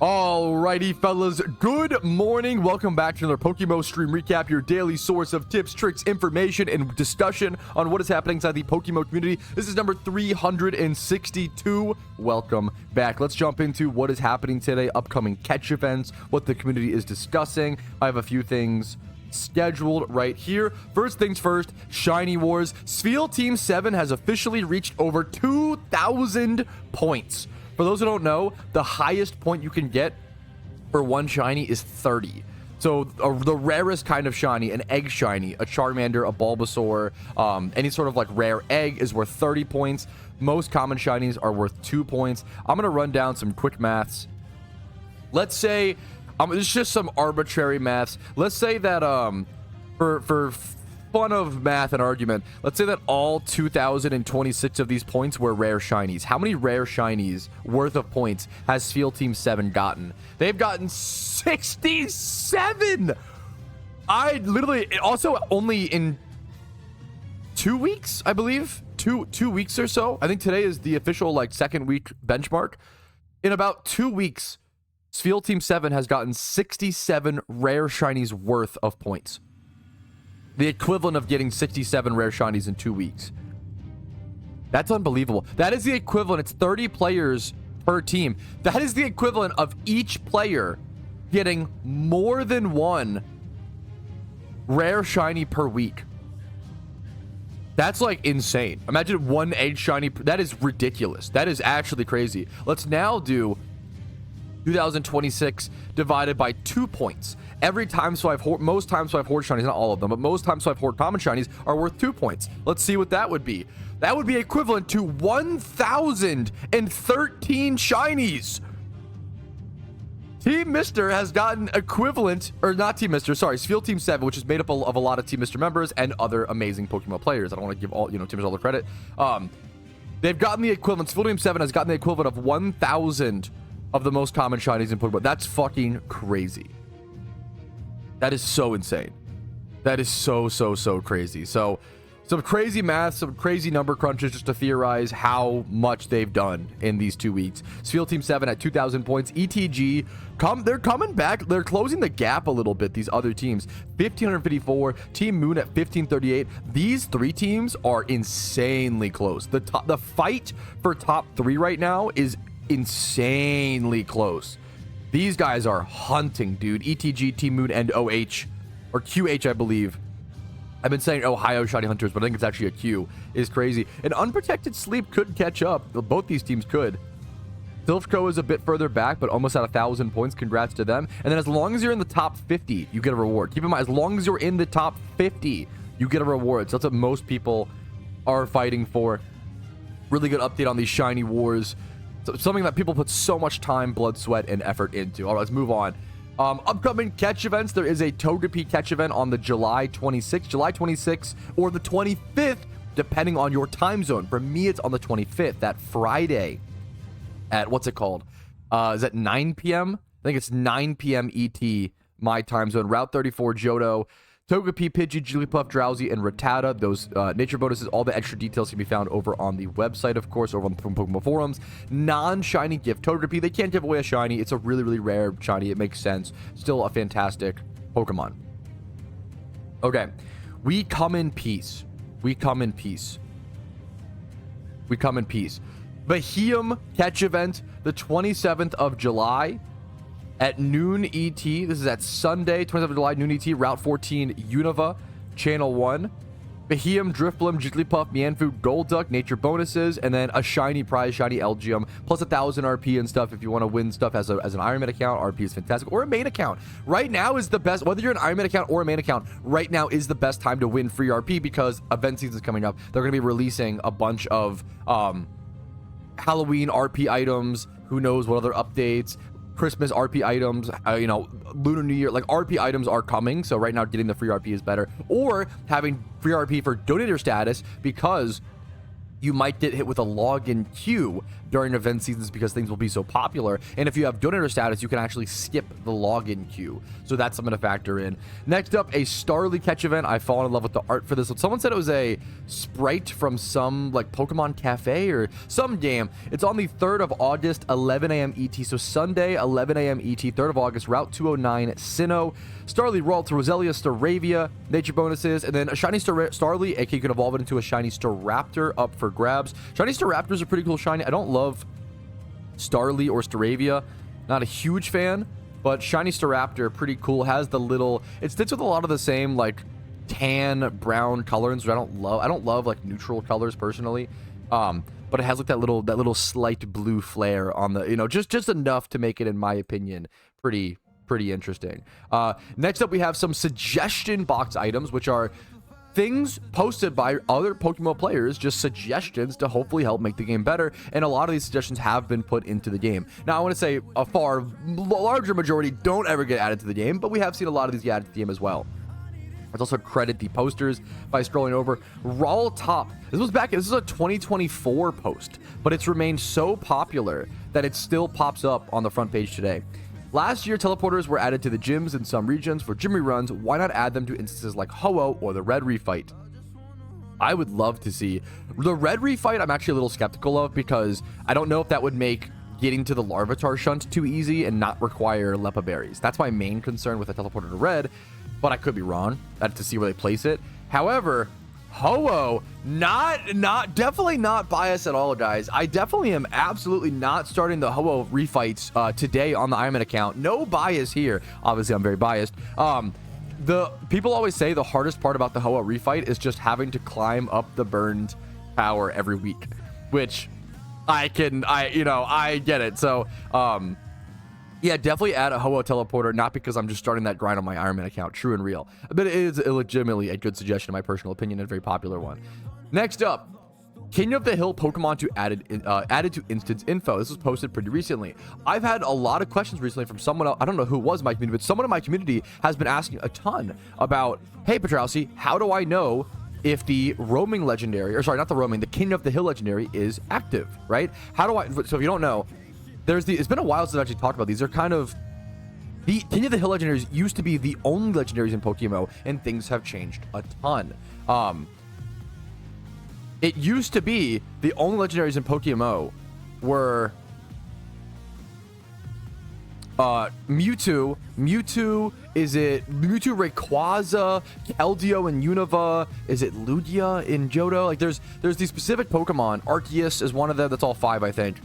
Alrighty, fellas, good morning. Welcome back to another PokeMMO stream recap, your daily source of tips, tricks, information, and discussion on what is happening inside the PokeMMO community. This is number 362. Welcome back. Let's jump into what is happening today, upcoming catch events, what the community is discussing. I have a few things scheduled right here. First things first, Shiny Wars. Spheal Team 7 has officially reached over 2,000 points. For those who don't know, the highest point you can get for one shiny is 30. So the rarest kind of shiny, an egg shiny, a Charmander, a Bulbasaur, any sort of like rare egg is worth 30 points. Most common shinies are worth 2 points. I'm going to run down some quick maths. Let's say, it's just some arbitrary maths. Let's say that for fun of math and argument, let's say that all 2,026 of these points were rare shinies. How many rare shinies worth of points has Spheal Team 7 gotten? They've gotten 67. I literally, also only in 2 weeks, I believe, two weeks or so. I think today is the official like second week benchmark. In about 2 weeks, Spheal Team 7 has gotten 67 rare shinies worth of points. The equivalent of getting 67 rare shinies in 2 weeks. That's unbelievable. That is the equivalent. It's 30 players per team. That is the equivalent of each player getting more than one rare shiny per week. That's like insane. Imagine one egg shiny. That is ridiculous. That is actually crazy. Let's now do 2026 divided by 2 points. Every time so I've most times so I've horde shinies, not all of them, but most times so I've horde common shinies are worth 2 points. Let's see what that would be. That would be equivalent to 1,013 shinies. Team Mr. has gotten equivalent, or not Team Mr., sorry, Spheal Team 7, which is made up of a lot of Team Mr. members and other amazing Pokemon players. I don't want to give all, Team Mr. all the credit. They've gotten the equivalent, Spheal Team 7 has gotten the equivalent of 1,000 of the most common shinies in Pokemon. That's fucking crazy. That is so insane. That is so crazy. So some crazy math, some crazy number crunches just to theorize how much they've done in these 2 weeks. Spheal Team 7 at 2,000 points. ETG, they're coming back. They're closing the gap a little bit, these other teams. 1,554. Team Moon at 1,538. These three teams are insanely close. The fight for top 3 right now is insanely close. These guys are hunting, dude. ETG, Team Moon, and OH, or QH, I believe. I've been saying Ohio Shiny Hunters, but I think it's actually a Q. Is crazy. And Unprotected Sleep could catch up. Both these teams could. Silphco is a bit further back, but almost at 1,000 points. Congrats to them. And then as long as you're in the top 50, you get a reward. Keep in mind, as long as you're in the top 50, you get a reward. So that's what most people are fighting for. Really good update on these Shiny Wars. Something that people put so much time, blood, sweat, and effort into. All right, let's move on. Upcoming catch events. There is a Togepi catch event on the July 26th, or the 25th, depending on your time zone. For me, it's on the 25th, that Friday at, what's it called? Is that 9 p.m.? I think it's 9 p.m. ET, my time zone. Route 34, Johto. Togepi, Pidgey, Jigglypuff, Drowsy, and Rattata. Those nature bonuses, all the extra details can be found over on the website, of course, over on the Pokemon forums. Non-shiny gift Togepi. They can't give away a shiny. It's a really rare shiny. It makes sense. Still a fantastic Pokemon. Okay. We come in peace. We come in peace. We come in peace. Bahium catch event, the 27th of July. At noon ET, this is at Sunday, 27th of July, noon ET, Route 14, Unova, Channel 1. Bahium, Drifblim, Jigglypuff, Mianfu, Golduck, nature bonuses, and then a shiny prize, shiny Elgium, plus 1,000 RP and stuff if you want to win stuff as an Ironman account. RP is fantastic. Or a main account. Right now is the best, whether you're an Ironman account or a main account, right now is the best time to win free RP because event season is coming up. They're going to be releasing a bunch of Halloween RP items, who knows what other updates, Christmas RP items, Lunar New Year, like RP items are coming. So right now getting the free RP is better, or having free RP for donator status because you might get hit with a login queue during event seasons because things will be so popular. And if you have donator status, you can actually skip the login queue. So that's something to factor in. Next up, a Starly catch event. I've fallen in love with the art for this. Someone said it was a sprite from some like Pokemon Cafe or some game. It's on the 3rd of August, 11 a.m. ET. So Sunday, 11 a.m. ET, 3rd of August, Route 209, Sinnoh. Starly, Ralts, Roselia, Staravia, nature bonuses, and then a shiny Starly, aka you can evolve it into a shiny Staraptor up for grabs. Shiny Staraptors are pretty cool shiny. I don't love Starly or Staravia. Not a huge fan, but shiny Staraptor, pretty cool. Has the little, it sticks with a lot of the same like tan brown colors, which I don't love. I don't love like neutral colors personally. But it has like that little slight blue flare on the, you know, just enough to make it, in my opinion, pretty interesting. Next up, we have some suggestion box items, which are things posted by other PokeMMO players, just suggestions to hopefully help make the game better. And a lot of these suggestions have been put into the game. Now, I want to say a far larger majority don't ever get added to the game, but we have seen a lot of these get added to the game as well. Let's also credit the posters by scrolling over. Raw Top. This is a 2024 post, but it's remained so popular that it still pops up on the front page today. Last year, teleporters were added to the gyms in some regions for gym reruns. Why not add them to instances like Ho-Oh or the Red Refight? I would love to see. The Red Refight, I'm actually a little skeptical of because I don't know if that would make getting to the Larvitar shunt too easy and not require Lepa berries. That's my main concern with a teleporter to Red, but I could be wrong. I have to see where they place it. However, Ho-Oh, definitely not biased at all, guys. I definitely am absolutely not starting the Ho-Oh refights today on the Ironman account. No bias here. Obviously, I'm very biased. The people always say the hardest part about the Ho-Oh refight is just having to climb up the burned tower every week, which I get it. So, yeah, definitely add a Ho-Oh teleporter, not because I'm just starting that grind on my Ironman account, true and real, but it is legitimately a good suggestion in my personal opinion and a very popular one. Next up, King of the Hill Pokemon added to instance info. This was posted pretty recently. I've had a lot of questions recently from someone else. I don't know who it was in my community, but someone in my community has been asking a ton about, hey, Patrouski, how do I know if the roaming legendary, or sorry, not the roaming, the King of the Hill legendary is active, right? How do I, so if you don't know, it's been a while since I've actually talked about these. They're kind of, the King of the Hill legendaries used to be the only legendaries in PokeMMO, and things have changed a ton. It used to be the only legendaries in PokeMMO were Mewtwo, Rayquaza, Keldeo, and Unova. Is it Lugia in Johto? Like there's these specific Pokemon. Arceus is one of them. That's all 5, I think.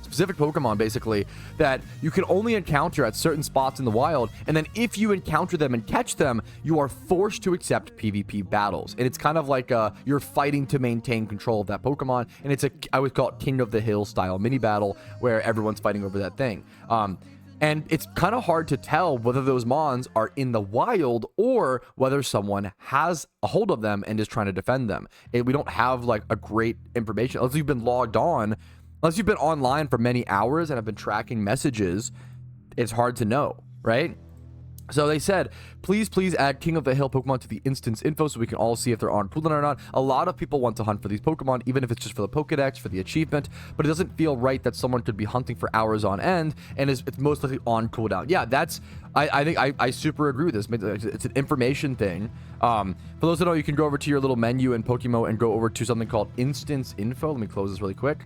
Specific Pokemon basically that you can only encounter at certain spots in the wild, and then if you encounter them and catch them, you are forced to accept PvP battles. And it's kind of like you're fighting to maintain control of that Pokemon, and it's I would call it King of the Hill style mini battle where everyone's fighting over that thing. And it's kind of hard to tell whether those Mons are in the wild or whether someone has a hold of them and is trying to defend them. We don't have like a great information unless you've been logged on. Unless you've been online for many hours and have been tracking messages, it's hard to know, right? So they said, please add King of the Hill Pokemon to the instance info so we can all see if they're on cooldown or not. A lot of people want to hunt for these Pokemon, even if it's just for the Pokedex, for the achievement, but it doesn't feel right that someone could be hunting for hours on end and it's most likely on cooldown. Yeah, I think I super agree with this. It's an information thing. For those that know, you can go over to your little menu in PokeMMO and go over to something called instance info. Let me close this really quick.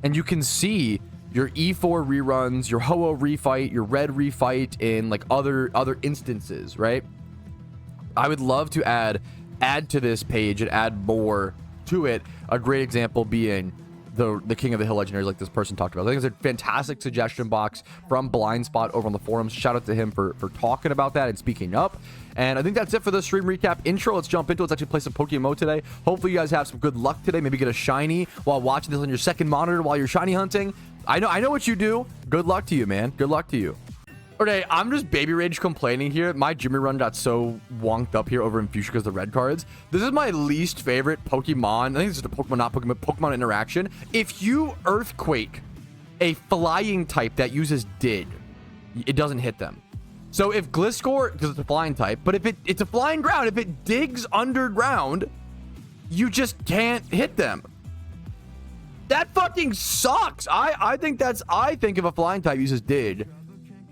And you can see your E4 reruns, your Ho-Oh refight, your Red refight in like other instances, right? I would love to add to this page and add more to it. A great example being the King of the Hill legendaries like this person talked about. I think it's a fantastic suggestion box from Blind Spot over on the forums. Shout out to him for talking about that and speaking up. And I think that's it for the stream recap intro. Let's jump into it. Let's actually play some PokeMMO today. Hopefully you guys have some good luck today. Maybe get a shiny while watching this on your second monitor while you're shiny hunting. I know what you do. Good luck to you, man. Good luck to you. Okay, I'm just baby rage complaining here. My Jimmy run got so wonked up here over in Fuchsia because of the red cards. This is my least favorite Pokemon. I think this is the Pokemon, not Pokemon, Pokemon interaction. If you Earthquake a flying type that uses Dig, it doesn't hit them. So if Gliscor, because it's a flying type, but if it's a flying ground, if it digs underground, you just can't hit them. That fucking sucks. I think if a flying type uses Dig,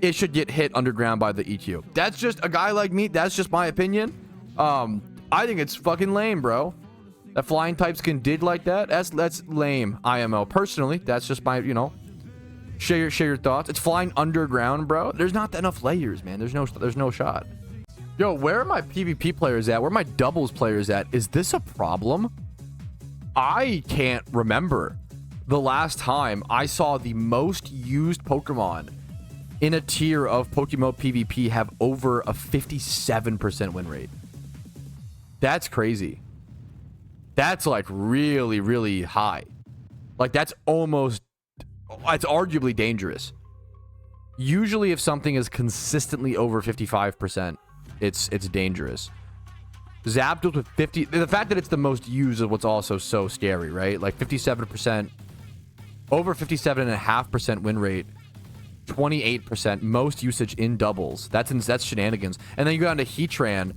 it should get hit underground by the EQ. That's just a guy like me. That's just my opinion. I think it's fucking lame, bro. That flying types can Dig like that. That's lame. IMO. Personally, that's just my, you know, share your thoughts. It's flying underground, bro. There's not enough layers, man. There's no shot. Yo, where are my PvP players at? Where are my doubles players at? Is this a problem? I can't remember the last time I saw the most used Pokemon in a tier of PokeMMO PvP have over a 57% win rate. That's crazy. That's like really, really high. Like that's almost, it's arguably dangerous. Usually if something is consistently over 55%, it's dangerous. Zapdos with 50, the fact that it's the most used is what's also so scary, right? Like 57%, over 57.5% win rate, 28% most usage in doubles. That's shenanigans. And then you go down to Heatran,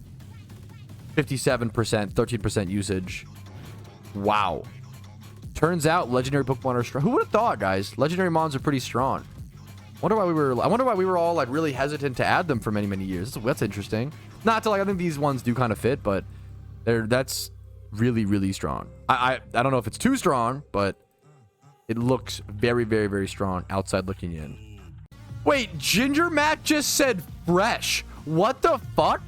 57%, 13% usage. Wow. Turns out legendary Pokemon are strong. Who would have thought, guys? Legendary mons are pretty strong. I wonder why we were all like really hesitant to add them for many years. That's interesting. Not to like, I think these ones do kind of fit, but that's really strong. I don't know if it's too strong, but it looks very strong outside looking in. Wait, Ginger Matt just said fresh. What the fuck?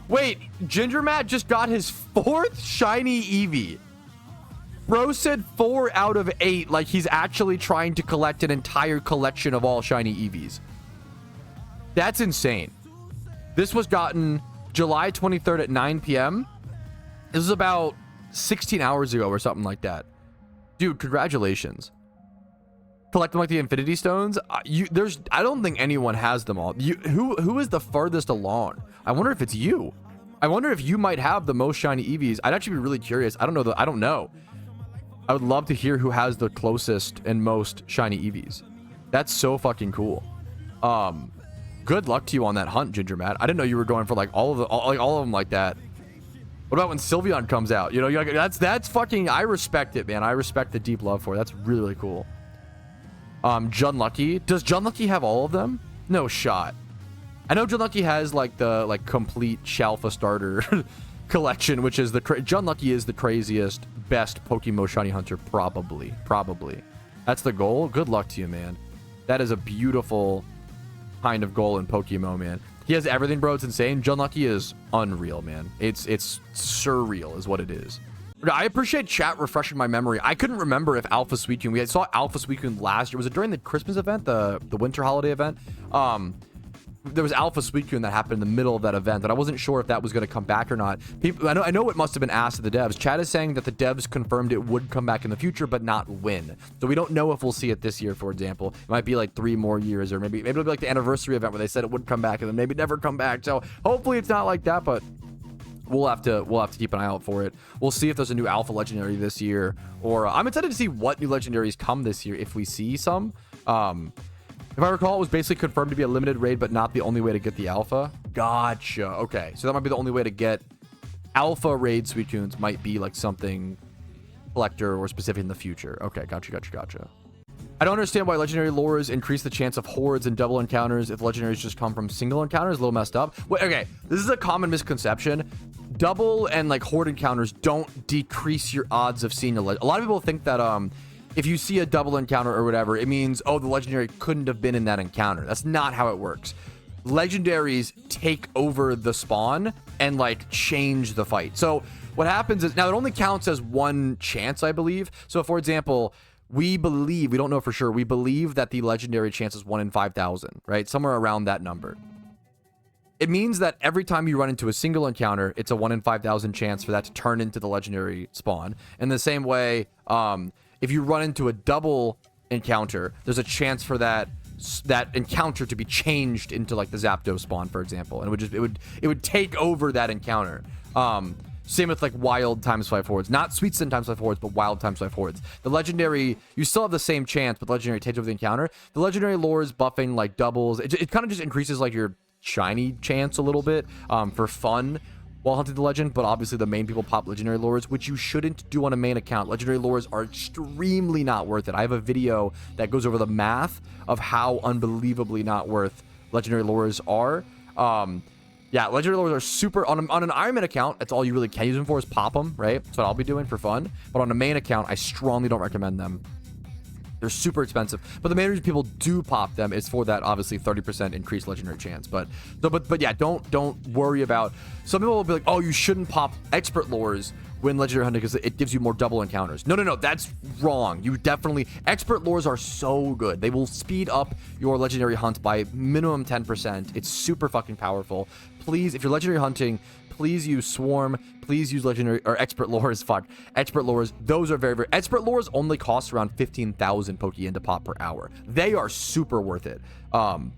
Wait, Ginger Matt just got his 4th shiny Eevee. Bro said 4 out of 8, like he's actually trying to collect an entire collection of all shiny Eevees. That's insane. This was gotten July 23rd at 9 p.m. This was about 16 hours ago or something like that. Dude, congratulations. Collect them like the Infinity Stones. I don't think anyone has them all. Who is the farthest along? I wonder if it's you. I wonder if you might have the most shiny Eevees. I'd actually be really curious. I don't know. I would love to hear who has the closest and most shiny Eevees. That's so fucking cool. Good luck to you on that hunt, Ginger Matt. I didn't know you were going for like all of them like that. What about when Sylveon comes out? You know, you're like, that's fucking. I respect it, man. I respect the deep love for it. That's really cool. Junlucky. Does Junlucky have all of them? No shot. I know Junlucky has like the complete Shalfa starter collection, which is Junlucky is the craziest, best PokeMMO shiny hunter, probably. That's the goal. Good luck to you, man. That is a beautiful kind of goal in PokeMMO, man. He has everything, bro. It's insane. Junlucky is unreal, man. It's surreal is what it is. I appreciate chat refreshing my memory. I couldn't remember if Alpha Suicune, we saw Alpha Suicune last year. Was it during the Christmas event, the winter holiday event? There was Alpha Suicune that happened in the middle of that event, and I wasn't sure if that was going to come back or not. I know it must have been asked of the devs. Chat is saying that the devs confirmed it would come back in the future, but not when. So we don't know if we'll see it this year, for example. It might be like 3 more years, or maybe it'll be like the anniversary event where they said it would come back and then maybe never come back. So hopefully it's not like that, but we'll have to keep an eye out for it. We'll see if there's a new Alpha Legendary this year, or I'm excited to see what new Legendaries come this year if we see some. If I recall, it was basically confirmed to be a limited raid, but not the only way to get the Alpha. Gotcha. Okay, so that might be the only way to get Alpha raid Suicunes. Might be like something collector or specific in the future. Okay, gotcha. I don't understand why legendary lures increase the chance of hordes and double encounters if legendaries just come from single encounters. A little messed up. Wait, okay, this is a common misconception. Double and like horde encounters don't decrease your odds of seeing a lot of people think that if you see a double encounter or whatever, it means, oh, the legendary couldn't have been in that encounter. That's not how it works. Legendaries take over the spawn and like change the fight. So what happens is, now it only counts as one chance, I believe. So for example, we don't know for sure, we believe that the legendary chance is 1 in 5,000, right? Somewhere around that number. It means that every time you run into a single encounter, it's a 1 in 5,000 chance for that to turn into the legendary spawn. In the same way, if you run into a double encounter, there's a chance for that encounter to be changed into like the Zapdos spawn, for example, and it would take over that encounter. Same with like wild ×5 forwards, not Sweet Sin ×5 forwards, but wild ×5 forwards. The legendary, you still have the same chance, but legendary takes over the encounter. The legendary lore is buffing like doubles. It kind of just increases like your shiny chance a little bit for fun. while hunting the legend, but obviously the main people pop legendary lures, which you shouldn't do on a main account. Legendary lures are extremely not worth it. I have a video that goes over the math of how unbelievably not worth legendary lures are. Yeah, legendary lures are super on an Iron Man account. That's all you really can use them for, is pop them, right? That's what I'll be doing for fun. But on a main account, I strongly don't recommend them. They're super expensive, but the main reason people do pop them is for that obviously 30% increased legendary chance. But yeah, don't worry about. Some people will be like, oh, you shouldn't pop expert lures when legendary hunting because it gives you more double encounters. No, that's wrong. You definitely, expert lures are so good. They will speed up your legendary hunt by minimum 10%. It's super fucking powerful. Please, if you're legendary hunting, please use Swarm. Please use legendary or expert lures. Fuck, expert lures. Those are very. Expert lures only cost around 15,000 Pokeyen to pop per hour. They are super worth it,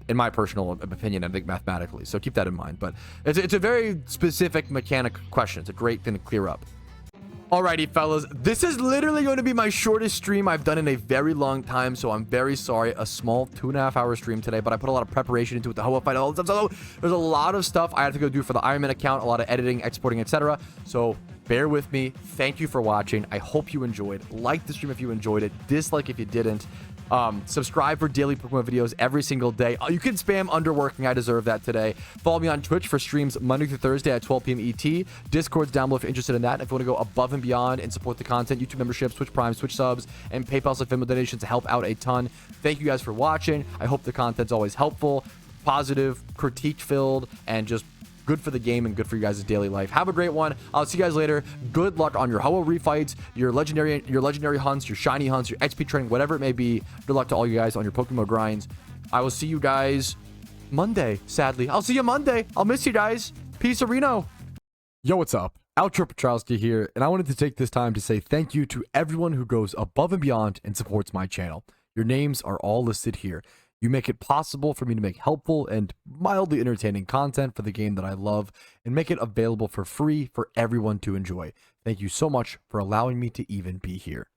in my personal opinion. I think mathematically. So keep that in mind. But it's a very specific mechanic question. It's a great thing to clear up. Alrighty, fellas, this is literally going to be my shortest stream I've done in a very long time, so I'm very sorry. A small 2.5 hour stream today, but I put a lot of preparation into it, the Hoa fight, all that stuff. So there's a lot of stuff I have to go do for the Iron Man account, a lot of editing, exporting, etc. So bear with me. Thank you for watching. I hope you enjoyed. Like the stream if you enjoyed it. Dislike if you didn't. Subscribe for daily Pokemon videos every single day. You can spam underworking. I deserve that today. Follow me on Twitch for streams Monday through Thursday at 12 p.m. ET. Discord's down below if you're interested in that. If you want to go above and beyond and support the content, YouTube memberships, Twitch Prime, Twitch subs, and PayPal and Venmo donations help out a ton. Thank you guys for watching. I hope the content's always helpful, positive, critique-filled, and just good for the game and good for you guys' daily life. Have a great one. I'll see you guys later. Good luck on your Hoa refights, your legendary hunts, your shiny hunts, your XP training, whatever it may be. Good luck to all you guys on your PokeMMO grinds. I will see you guys Monday, sadly. I'll see you Monday. I'll miss you guys. Peace, Reno. Yo, what's up? Outro Patrouski here, and I wanted to take this time to say thank you to everyone who goes above and beyond and supports my channel. Your names are all listed here. You make it possible for me to make helpful and mildly entertaining content for the game that I love and make it available for free for everyone to enjoy. Thank you so much for allowing me to even be here.